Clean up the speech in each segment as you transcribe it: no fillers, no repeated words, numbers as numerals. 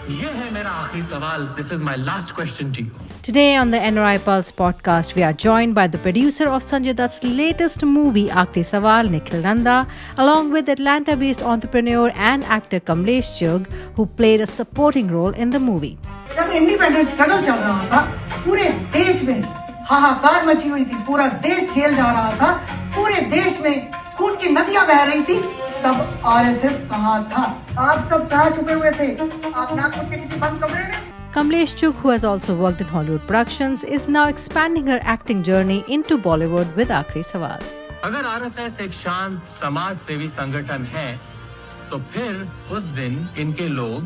ये है मेरा आखिरी सवाल. This is my last question to you. Today on the NRI Pulse podcast, we are joined by the producer of Sanjay Dutt's latest movie, Aakhri Sawal, Nikhil Nanda, along with Atlanta-based entrepreneur and actor Kamlesh Chugh, who played a supporting role in the movie. जब independence struggle चल रहा था, पूरे देश में हाहाकार मची हुई थी, पूरा देश जेल जा रहा था, पूरे देश में खून की नदियां बह रही थी, तब आरएसएस कहाँ था? आप सब कहाँ छुपे हुए थे? आप नागपुर के किसी बंद कमरे में? Kamlesh Chugh, who has also worked in Hollywood productions, is now expanding her acting journey into Bollywood with Aakhri Sawal. अगर आरएसएस एक शांत समाज सेवी संगठन है, तो फिर उस दिन इनके लोग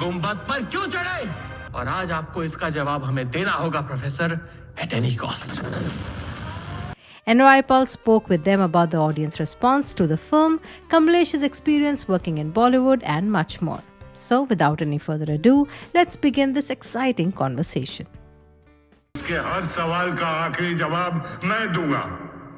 गुंबद पर क्यों चढ़े? और आज आपको इसका जवाब हमें देना होगा, professor, at any cost. NRI Pulse spoke with them about the audience response to the film, Kamlesh's experience working in Bollywood, and much more. So, without any further ado, let's begin this exciting conversation. इसके हर सवाल का आखिरी जवाब मैं दूंगा.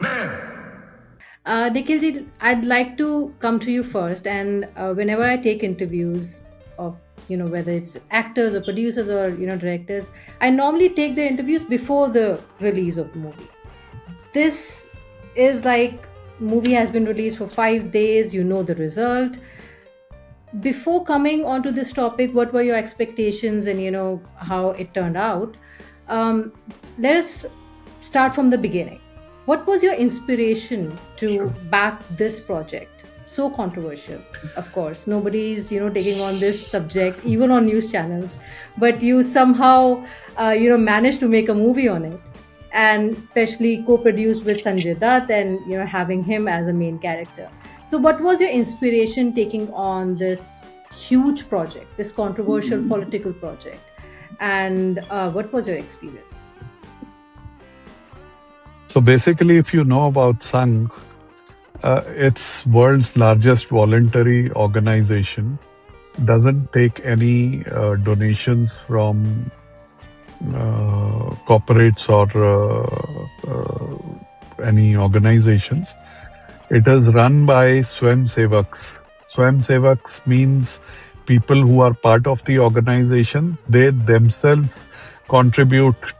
मैं Nikhil ji, I'd like to come to you first, and whenever I take interviews of, whether it's actors or producers or, directors, I normally take their interviews before the release of the movie. This is like, movie has been released for 5 days, you know the result. Before coming onto this topic, what were your expectations and, how it turned out? Let us start from the beginning. What was your inspiration to back this project? So controversial, of course. Nobody's, taking on this subject, even on news channels. But you somehow, managed to make a movie on it. And especially co-produced with Sanjay Dutt and, having him as a main character. So what was your inspiration taking on this huge project, this controversial political project? And what was your experience? So basically, if you know about Sangh, it's world's largest voluntary organization. Doesn't take any donations from corporates or any organizations. It is run by Swayamsevaks. Swayamsevaks means people who are part of the organization. They themselves contribute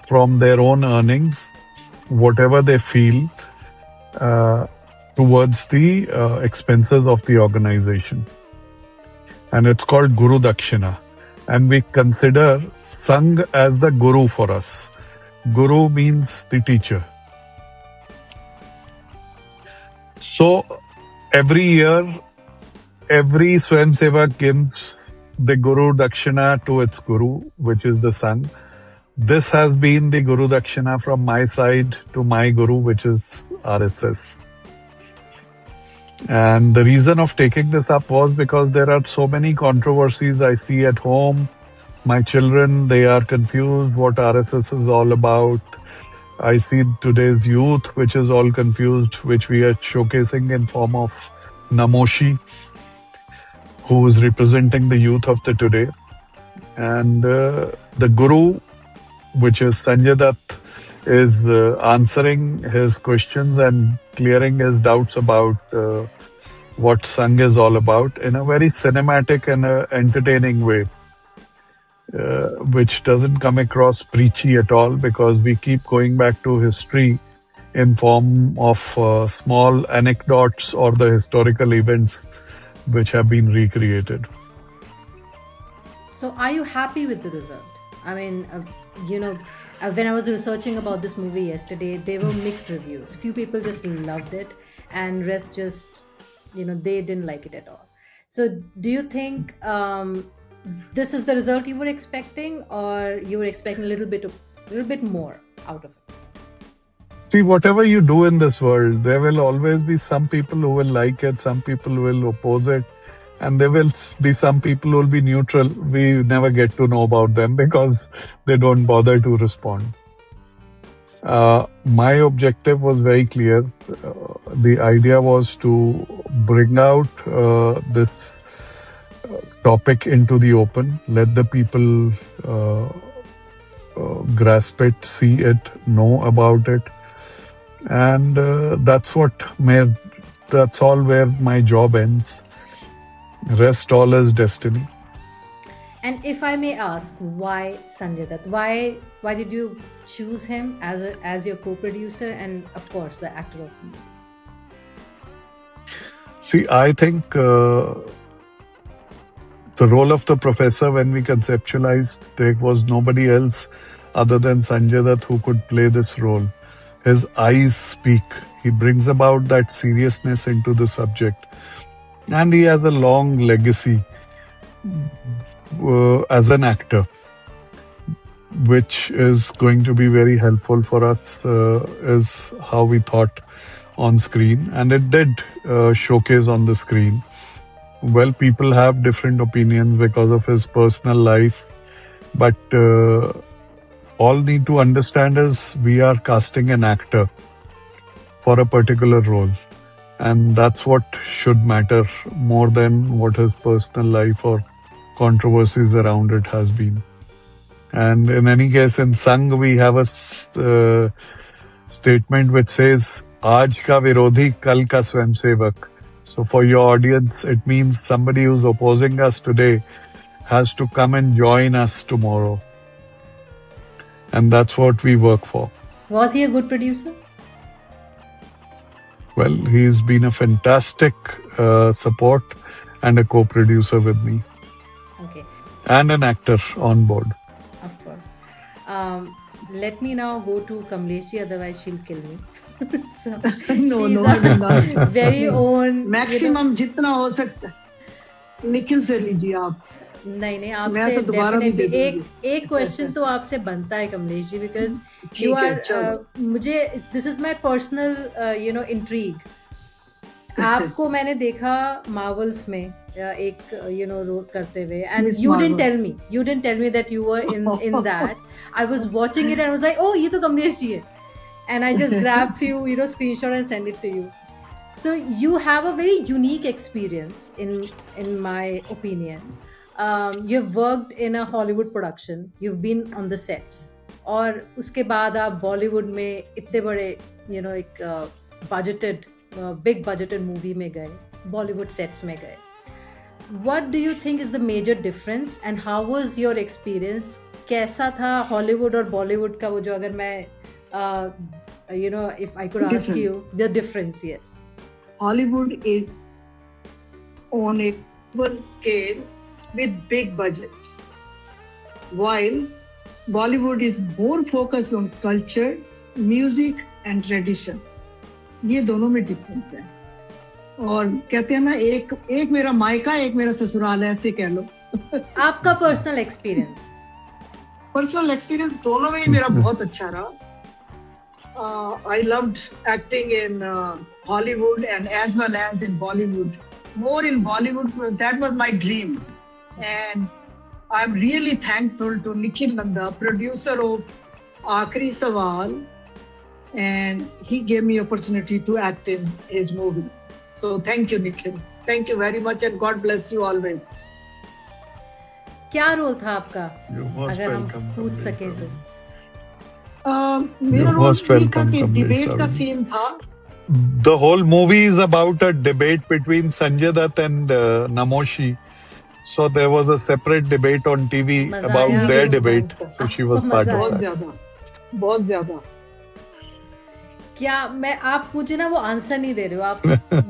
from their own earnings, whatever they feel, towards the expenses of the organization. And it's called Guru Dakshina. And we consider Sangh as the guru for us. Guru means the teacher. So every year, every Swayamsevak gives the Guru Dakshina to its guru, which is the Sangh. This has been the Guru Dakshina from my side to my guru, which is RSS. And the reason of taking this up was because there are so many controversies I see at home. My children, they are confused what RSS is all about. I see today's youth, which is all confused, which we are showcasing in form of Namoshi, who is representing the youth of the today. And the Guru, which is Sanjay Dutt, is answering his questions and clearing his doubts about what Sangh is all about in a very cinematic and entertaining way, which doesn't come across preachy at all, because we keep going back to history in form of small anecdotes or the historical events which have been recreated. So are you happy with the result? I mean, when I was researching about this movie yesterday, there were mixed reviews. Few people just loved it and rest just, they didn't like it at all. So do you think this is the result you were expecting, or you were expecting a little bit more out of it? See, whatever you do in this world, there will always be some people who will like it, some people will oppose it, and there will be some people who will be neutral. We never get to know about them because they don't bother to respond. My objective was very clear. The idea was to bring out this topic into the open, let the people grasp it, see it, know about it. And that's all where my job ends. Rest all is destiny. And if I may ask, why Sanjay Dutt? Why did you choose him as your co-producer and of course the actor of the movie? See, I think the role of the professor, when we conceptualized, there was nobody else other than Sanjay Dutt who could play this role. His eyes speak. He brings about that seriousness into the subject. And he has a long legacy as an actor, which is going to be very helpful for us, is how we thought on screen. And it did showcase on the screen. Well, people have different opinions because of his personal life, but all need to understand is we are casting an actor for a particular role. And that's what should matter more than what his personal life or controversies around it has been. And in any case, in Sangh, we have a statement which says, Aaj ka virodhi, kal ka swayamsevak. So for your audience, it means somebody who's opposing us today has to come and join us tomorrow. And that's what we work for. Was he a good producer? Well, he's been a fantastic support and a co-producer with me. Okay, And an actor on board. of course. Let me now go to Kamleshi, otherwise she'll kill me. So, No, she's no, our I will not. very own. Maximum जितना हो सकता है निखिल से लीजिए आप. नहीं मैं आपसे तो दोबारा भी दे डेफिनेटली दूंगी. एक क्वेश्चन तो आपसे बनता है कमलेश जी, बिकॉज ठीक यू है, आर चलो. मुझे this is my personal intrigue. आपको मैंने देखा मार्वल्स में एक रोल करते हुए, and Miss you didn't Marvel. Tell me that you were in that. I was watching it and was like, oh ये तो कमलेश जी है, and I just grabbed few screenshot and send it to you. So you have a very unique experience in my opinion. You've worked in a Hollywood production, you've been on the sets, और उसके बाद आप बॉलीवुड में इतने बड़े एक big budgeted movie में गए, बॉलीवुड सेट्स में गए. What do you think is the major difference and how was your experience? कैसा था हॉलीवुड और बॉलीवुड का वो जो, अगर मैं if I could ask Difference. you the difference, yes. Hollywood is on a global scale with big budget, while Bollywood is more focused on culture, music and tradition. ये दोनों में डिफरेंस है. और कहते हैं ना, एक मेरा मायका, एक मेरा ससुराल है, ऐसे कह लो. आपका पर्सनल एक्सपीरियंस? पर्सनल एक्सपीरियंस दोनों में ही मेरा बहुत अच्छा रहा. I loved acting in Hollywood and as well as in Bollywood. More in Bollywood because that was my dream. And I'm really thankful to Nikhil Nanda, producer of Aakhri Sawal, and he gave me opportunity to act in his movie. So thank you, Nikhil. Thank you very much and God bless you always. क्या role था आपका, You're most अगर हम welcome, पूछ Kamlesh. सकें तो? मेरा You're most role welcome, कि Kamlesh डिबेट का Ravin. सीन था. The whole movie is about a debate between Sanjay Dutt and Namoshi. So there was a separate debate on TV मजा about आया their आपको? debate. So she was आपको part मजा of बहुत that. ज्यादा, बहुत ज्यादा. क्या आप मुझे ना वो आंसर नहीं दे रहे हो, आप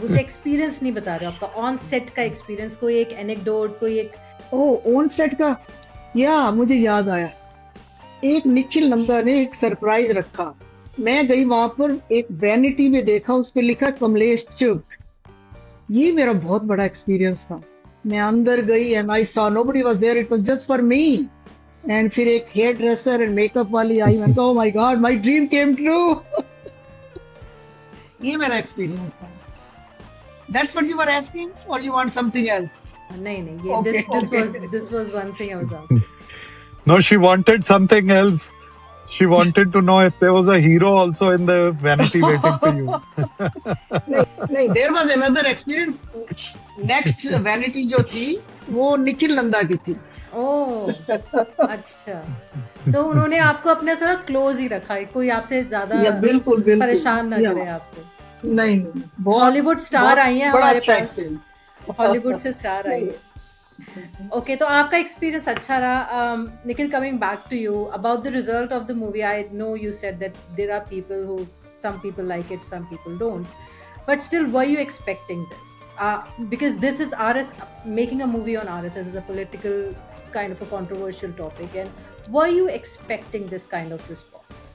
मुझे एक्सपीरियंस नहीं बता रहे हो, आपका ऑन सेट का एक्सपीरियंस, कोई एक एनेक्डोट, कोई एक. ओह, ऑन सेट का, या मुझे याद आया. एक निखिल नंदा ने एक सरप्राइज रखा. मैं गई वहां पर, एक वैनिटी में देखा, उस पे लिखा कमलेश चुप. ये मेरा बहुत बड़ा एक्सपीरियंस था. मैं अंदर गई and I saw nobody was there, it was just for me. And फिर एक हेयर ड्रेसर एंड मेकअप वाली आई. मैं oh my God, my dream came true. ये मेरा एक्सपीरियंस था. That's what you were asking, or you want something else? नहीं ये Okay, okay. this was one thing I was asking. No, she wanted something else. She wanted to know if there was a hero also in the vanity waiting for you. नहीं, there was another experience. Next vanity जो थी, वो निखिल नंदा की थी. ओह अच्छा, तो उन्होंने आपको अपने थोड़ा क्लोज ही रखा है, कोई आपसे ज्यादा या बिल्कुल बिल्कुल परेशान ना या, करे आपको. नहीं, बहुत हॉलीवुड स्टार बहुत आई हैं बड़ा हमारे अच्छा पास, experience. हॉलीवुड से स्टार आई है. Okay, तो आपका experience अच्छा रहा. Nikhil, coming back to you about the result of the movie, I know you said that there are people who, some people like it, some people don't. But still, were you expecting this? Because this is making a movie on RSS is a political kind of a controversial topic, and were you expecting this kind of response?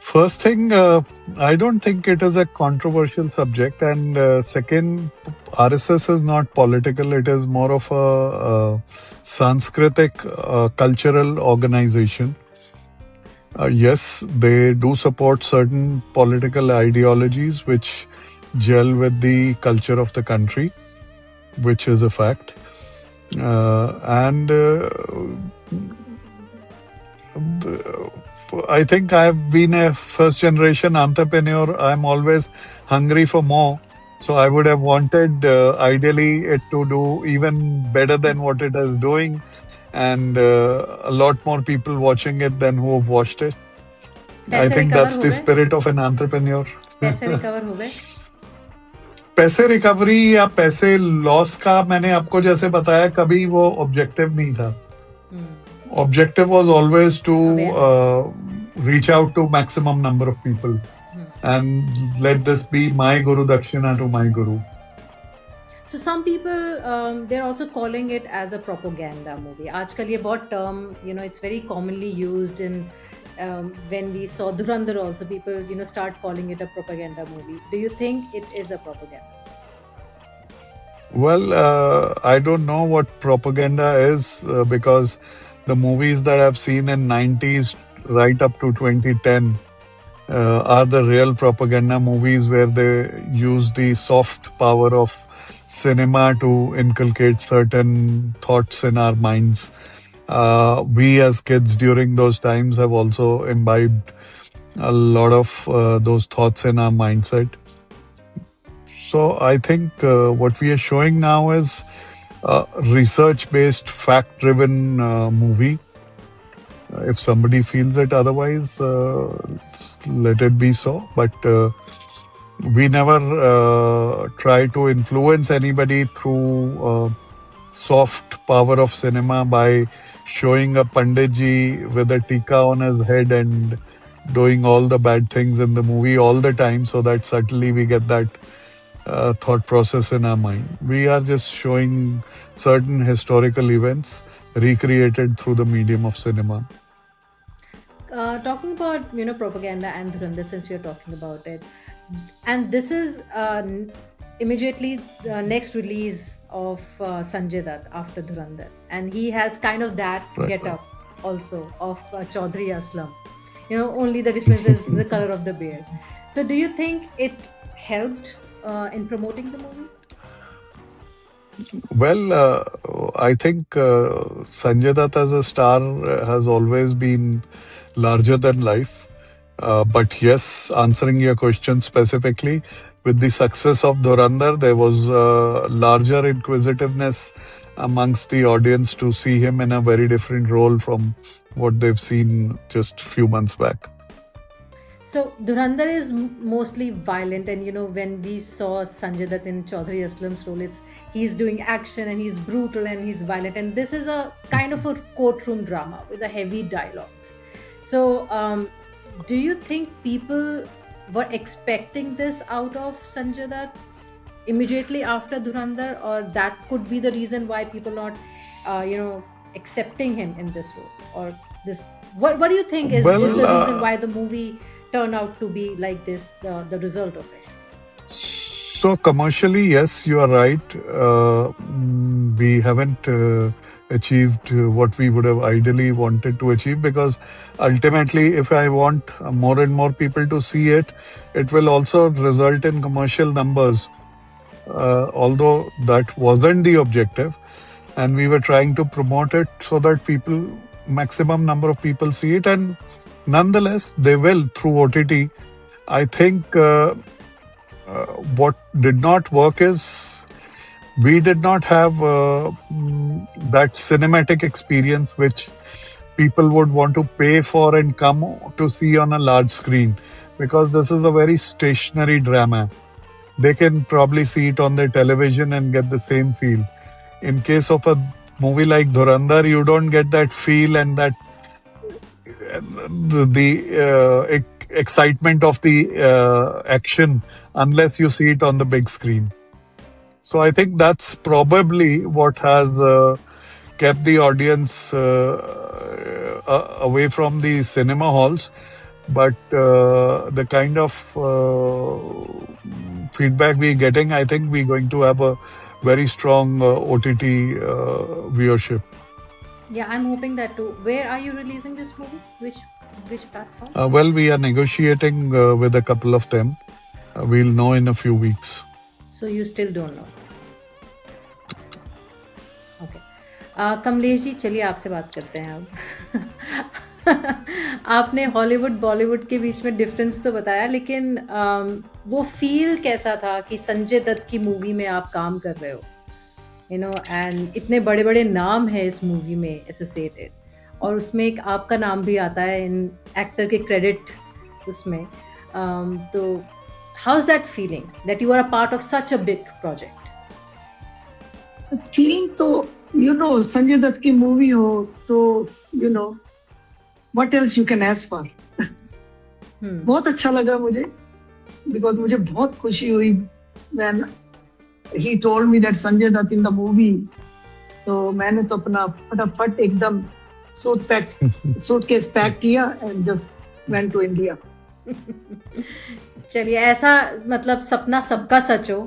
First thing, I don't think it is a controversial subject, and second, RSS is not political. It is more of a Sanskritic cultural organization. Yes, they do support certain political ideologies which gel with the culture of the country, which is a fact. I think I've been a first generation entrepreneur. I'm always hungry for more. So I would have wanted ideally it to do even better than what it is doing, and a lot more people watching it than who have watched it. I पैसे think recover that's हो the गए? spirit of an entrepreneur. पैसे recover हो गए? पैसे recovery या पैसे loss का मैंने आपको जैसे बताया कभी वो ऑब्जेक्टिव नहीं था. Objective was always to reach out to maximum number of people and let this be my Guru Dakshina to my Guru. So some people they're also calling it as a propaganda movie. आजकल ये बहुत term, it's very commonly used in when we saw Dhurandhar also, people start calling it a propaganda movie. Do you think it is a propaganda? Well, I don't know what propaganda is because the movies that I've seen in 90s right up to 2010 are the real propaganda movies where they use the soft power of cinema to inculcate certain thoughts in our minds. We as kids during those times have also imbibed a lot of those thoughts in our mindset. So I think what we are showing now is a research-based, fact-driven movie. If somebody feels it otherwise, let it be so. But we never try to influence anybody through soft power of cinema by showing a Panditji with a tika on his head and doing all the bad things in the movie all the time so that subtly we get that thought process in our mind. We are just showing certain historical events recreated through the medium of cinema. Talking about propaganda and Dhurandhar, since we are talking about it, and this is immediately the next release of Sanjay Dutt after Dhurandhar, and he has kind of that get-up also of Chaudhary Aslam. Only the difference is the color of the beard. So do you think it helped in promoting the movie? Well, I think Sanjay Dutt as a star has always been larger than life. But yes, answering your question specifically, with the success of Dhurandhar, there was larger inquisitiveness amongst the audience to see him in a very different role from what they've seen just a few months back. So Dhurandhar is mostly violent, and when we saw Sanjay Dutt in Chaudhary Aslam's role, he's doing action and he's brutal and he's violent, and this is a kind of a courtroom drama with a heavy dialogues. So do you think people were expecting this out of Sanjay Dutt immediately after Dhurandhar, or that could be the reason why people not accepting him in this role, or this? What do you think is the reason why the movie turn out to be like this, the result of it? So commercially, yes, you are right. We haven't achieved what we would have ideally wanted to achieve, because ultimately, if I want more and more people to see it, it will also result in commercial numbers. Although that wasn't the objective, and we were trying to promote it so that maximum number of people see it, and nonetheless, they will through OTT. I think what did not work is we did not have that cinematic experience which people would want to pay for and come to see on a large screen, because this is a very stationary drama. they can probably see it on their television and get the same feel. In case of a movie like Dhurandhar, you don't get that feel and that the excitement of the action unless you see it on the big screen. So I think that's probably what has kept the audience away from the cinema halls. But the kind of feedback we're getting, I think we're going to have a very strong OTT viewership. Yeah, I'm hoping that too. Where are you releasing this movie? Which platform? Well, we are negotiating with a couple of them. We'll know in a few weeks. So you still don't know. Okay. Kamlesh ji, चलिए आपसे बात करते हैं अब. आपने Hollywood Bollywood के बीच में difference तो बताया, लेकिन वो फील कैसा था कि संजय दत्त की मूवी में आप काम कर रहे हो, यू नो, एंड इतने बड़े बड़े नाम है इस मूवी में एसोसिएटेड, और उसमें एक आपका नाम भी आता है इन एक्टर के क्रेडिट उसमें. तो how is that feeling that you are a part of such a big project? Feeling तो संजय दत्त की मूवी हो तो what else you can ask for. बहुत अच्छा लगा मुझे, because मुझे बहुत खुशी हुई when he told me that Sanjay Dutt in the movie. तो मैंने तो अपना फटाफट एकदम सूटकेस पैक किया and just went to India. चलिए, ऐसा मतलब सपना सबका सच हो.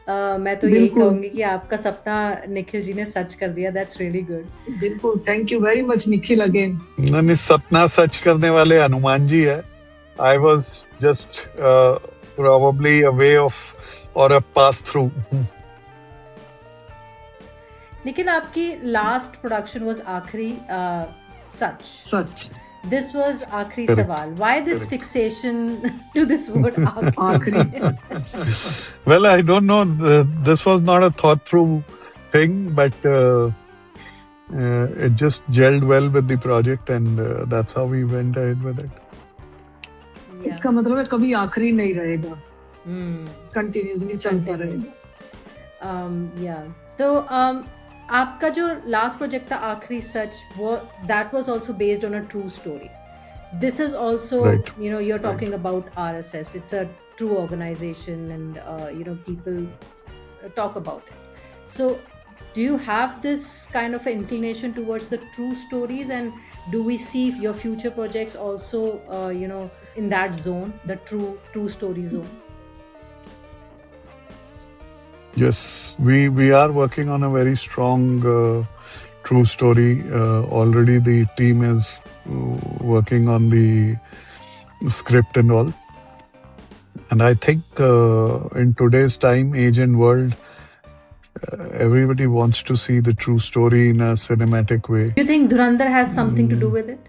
मैं तो यही कहूंगी कि आपका सपना निखिल जी ने सच कर दिया. That's really good. बिल्कुल, thank you very much Nikhil again. नहीं, सपना सच करने वाले हनुमान जी है. I was just probably a way of और अ पास थ्रू. निखिल, आपकी लास्ट प्रोडक्शन वाज आखिरी सच. This was Aakhri Sawal. Why this fixation to this word Aakhri? Well, I don't know. This was not a thought through thing, but it just gelled well with the project, and that's how we went ahead with it. Yeah. इसका मतलब है कभी आखिरी नहीं रहेगा, continuously चलता रहेगा. Yeah. So आपका जो लास्ट प्रोजेक्ट था आखिरी सच, वो that was also based on a true story. This is also, you know, you are talking about RSS. It's a true organisation and you know people talk about it. So do you have this kind of inclination towards the true stories, and do we see your future projects also you know, in that zone, the true story zone? Yes, we are working on a very strong true story. Already the team is working on the script and all. And I think in today's time, age and world, everybody wants to see the true story in a cinematic way. Do you think Dhurandhar has something to do with it?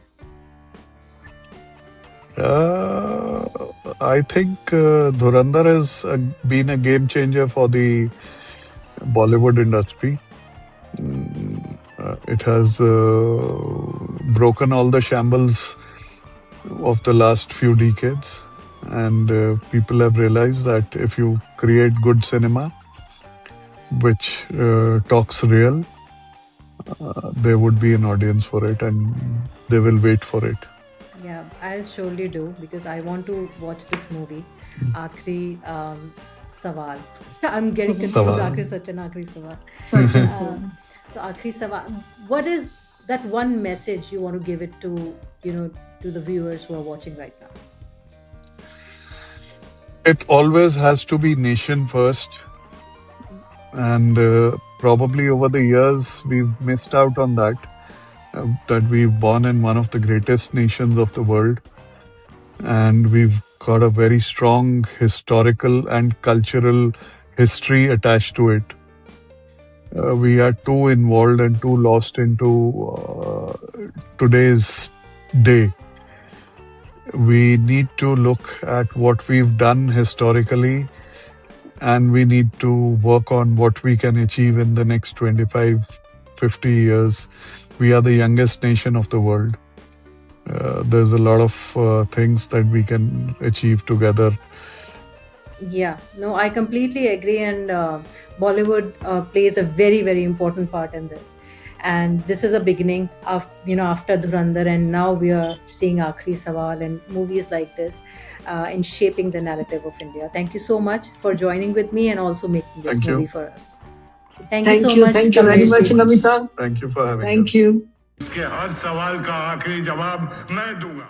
I think Dhurandhar has been a game changer for the Bollywood industry. It has broken all the shambles of the last few decades, and people have realized that if you create good cinema which talks real, there would be an audience for it, and they will wait for it. Yeah, I'll surely do, because I want to watch this movie. Aakhri Sawal. I'm getting confused. Aakhri Sach and Aakhri Sawal. So Aakhri Sawal. What is that one message you want to give it to, you know, to the viewers who are watching right now? It always has to be nation first, and probably over the years we've missed out on that. That we've born in one of the greatest nations of the world, and we've got a very strong historical and cultural history attached to it. We are too involved and too lost into today's day. We need to look at what we've done historically, and we need to work on what we can achieve in the next 25-50 years. We are the youngest nation of the world. There's a lot of things that we can achieve together Yeah, no, I completely agree, and Bollywood plays a very, very important part in this. And this is a beginning of, after Dhurandhar, and now we are seeing Aakhri Sawal and movies like this in shaping the narrative of India. Thank you so much for joining with me and also making this Thank you. movie for us. Thank you so much. Thank you very Kamlesh much, ji. Namita. Thank you for having us. Thank you. इसके हर सवाल का आखिरी जवाब मैं दूंगा.